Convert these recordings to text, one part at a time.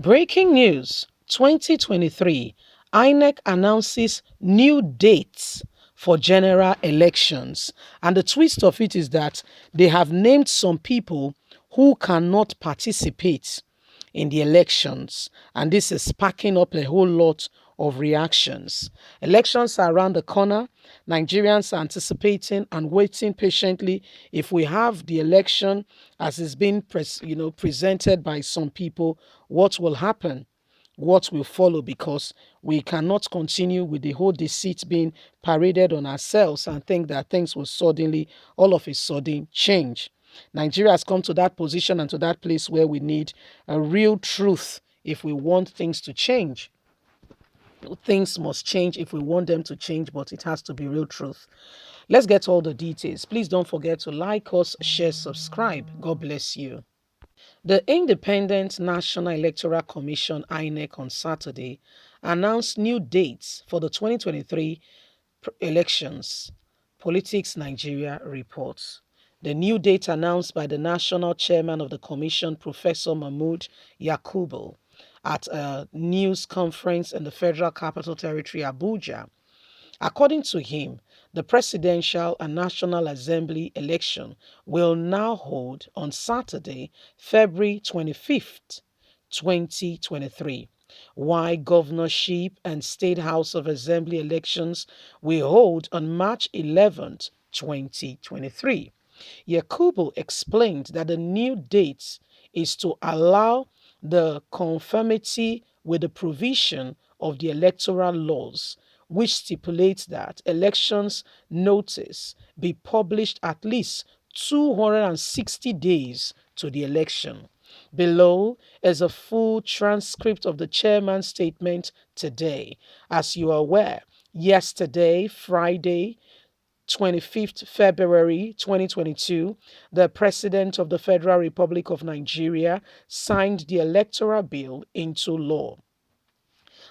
Breaking news 2023 INEC announces new dates for general elections. And the twist of it is that they have named some people who cannot participate in the elections. And this is sparking up a whole lot of reactions. Elections are around the corner. Nigerians are anticipating and waiting patiently. If we have the election as is being presented by some people, what will happen? What will follow? Because we cannot continue with the whole deceit being paraded on ourselves and think that things will suddenly, all of a sudden, change. Nigeria has come to that position and to that place where we need a real truth if we want things to change. Things must change if we want them to change, but it has to be real truth. Let's get all the details. Please don't forget to like us, share, subscribe. God bless you. The Independent National Electoral Commission INEC on Saturday announced new dates for the 2023 elections. Politics Nigeria reports. The new date announced by the national chairman of the commission, Professor Mahmood Yakubu, at a news conference in the Federal Capital Territory, Abuja. According to him, the presidential and National Assembly election will now hold on Saturday, February 25th, 2023, while governorship and State House of Assembly elections will hold on March 11th, 2023. Yakubu explained that the new date is to allow the conformity with the provision of the electoral laws, which stipulates that elections notice be published at least 260 days to the election. Below is a full transcript of the chairman's statement today. As you are aware, yesterday, Friday, 25th February 2022, the President of the Federal Republic of Nigeria signed the electoral bill into law.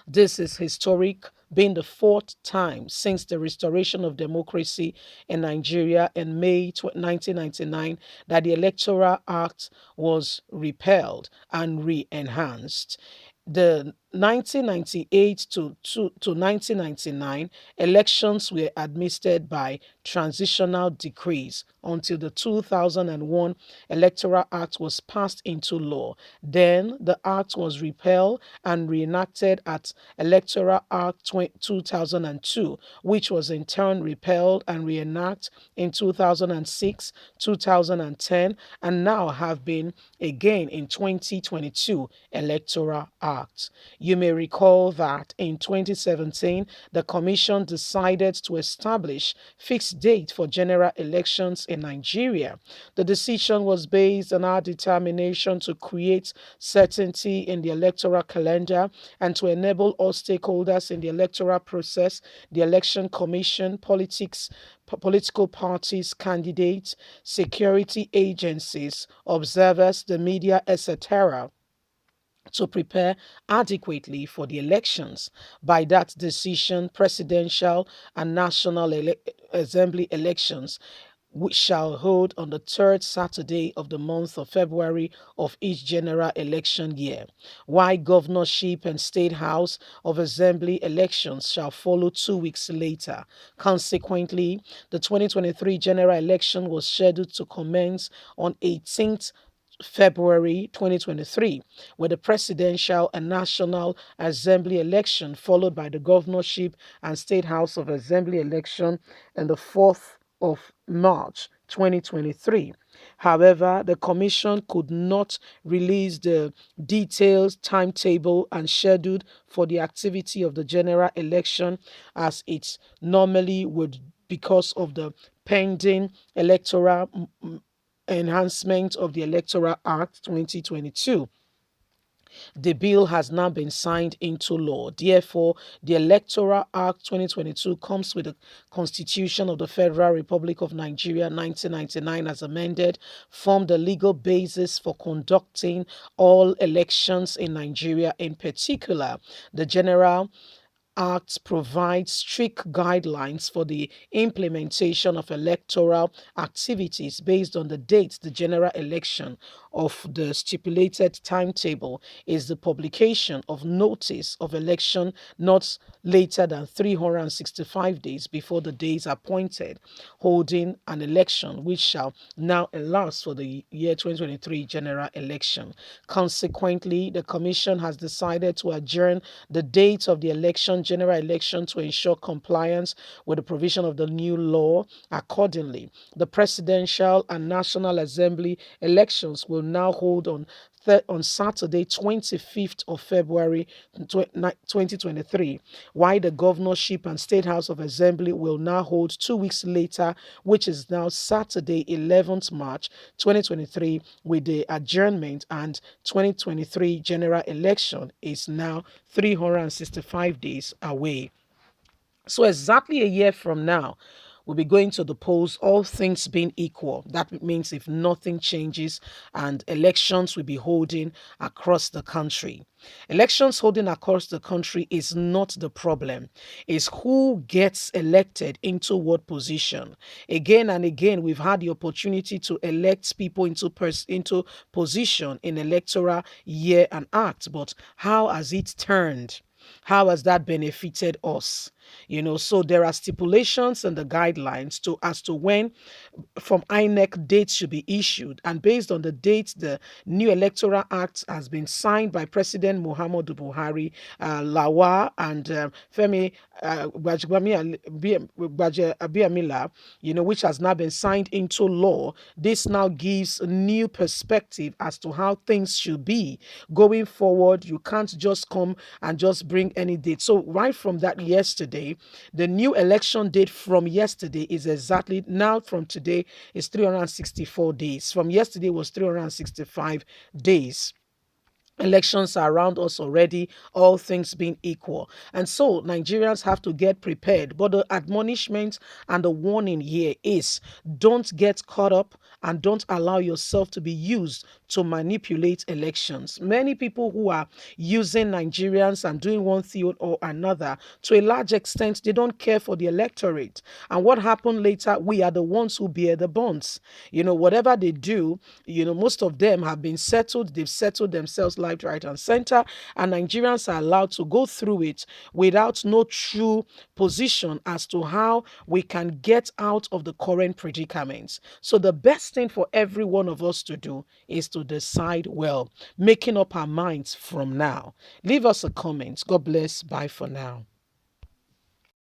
This is historic, being the fourth time since the restoration of democracy in Nigeria in May 1999 that the Electoral Act was repealed and re-enhanced. The 1998 to 1999 elections were administered by transitional decrees until the 2001 Electoral Act was passed into law. Then the act was repealed and reenacted at Electoral Act 2002, which was in turn repealed and reenacted in 2006, 2010, and now have been again in 2022 Electoral Act. You may recall that in 2017, the Commission decided to establish fixed date for general elections in Nigeria. The decision was based on our determination to create certainty in the electoral calendar and to enable all stakeholders in the electoral process, the election commission, political parties, candidates, security agencies, observers, the media, etc., to prepare adequately for the elections. By that decision, presidential and national assembly elections which shall hold on the third Saturday of the month of February of each general election year, while governorship and state house of assembly elections shall follow 2 weeks later. Consequently, the 2023 general election was scheduled to commence on 18th February 2023, with the presidential and national assembly election followed by the governorship and state house of assembly election on the 4th of March 2023. However, the commission could not release the detailed timetable and schedule for the activity of the general election as it normally would because of the pending electoral enhancement of the Electoral Act 2022. The bill has now been signed into law. Therefore, the Electoral Act 2022 comes with the Constitution of the Federal Republic of Nigeria 1999 as amended, formed the legal basis for conducting all elections in Nigeria. In particular, the General Act provides strict guidelines for the implementation of electoral activities based on the date the general election of the stipulated timetable is the publication of notice of election not later than 365 days before the days appointed, holding an election which shall now elapse for the year 2023 general election. Consequently, the Commission has decided to adjourn the date of the general election, to ensure compliance with the provision of the new law. Accordingly, the presidential and National Assembly elections will now hold on Saturday, 25th of February 2023, while the governorship and State House of Assembly will now hold 2 weeks later, which is now Saturday, 11th March 2023, with the adjournment, and 2023 general election is now 365 days away. So, exactly a year from now, we'll be going to the polls, all things being equal. That means if nothing changes, and elections will be holding across the country. Elections holding across the country is not the problem. It's who gets elected into what position. Again and again, we've had the opportunity to elect people into position in electoral year and act, but how has it turned? How has that benefited us? So there are stipulations and the guidelines as to when from INEC dates should be issued, and based on the dates the new electoral act has been signed by President Muhammadu Buhari, Lawa, and Femi Abiamila, which has now been signed into law. This now gives a new perspective as to how things should be going forward. You can't just come and just bring any date. So right from that yesterday, the new election date from yesterday is exactly now from today is 364 days. From yesterday was 365 days. Elections are around us already, all things being equal. And so Nigerians have to get prepared. But the admonishment and the warning here is, don't get caught up and don't allow yourself to be used to manipulate elections. Many people who are using Nigerians and doing one thing or another, to a large extent, they don't care for the electorate. And what happened later, we are the ones who bear the bonds. Whatever they do, most of them have been settled. They've settled themselves left, right, and center. And Nigerians are allowed to go through it without no true position as to how we can get out of the current predicaments. So the best thing for every one of us to do is to decide well, making up our minds from now. Leave us a comment. God bless. Bye for now.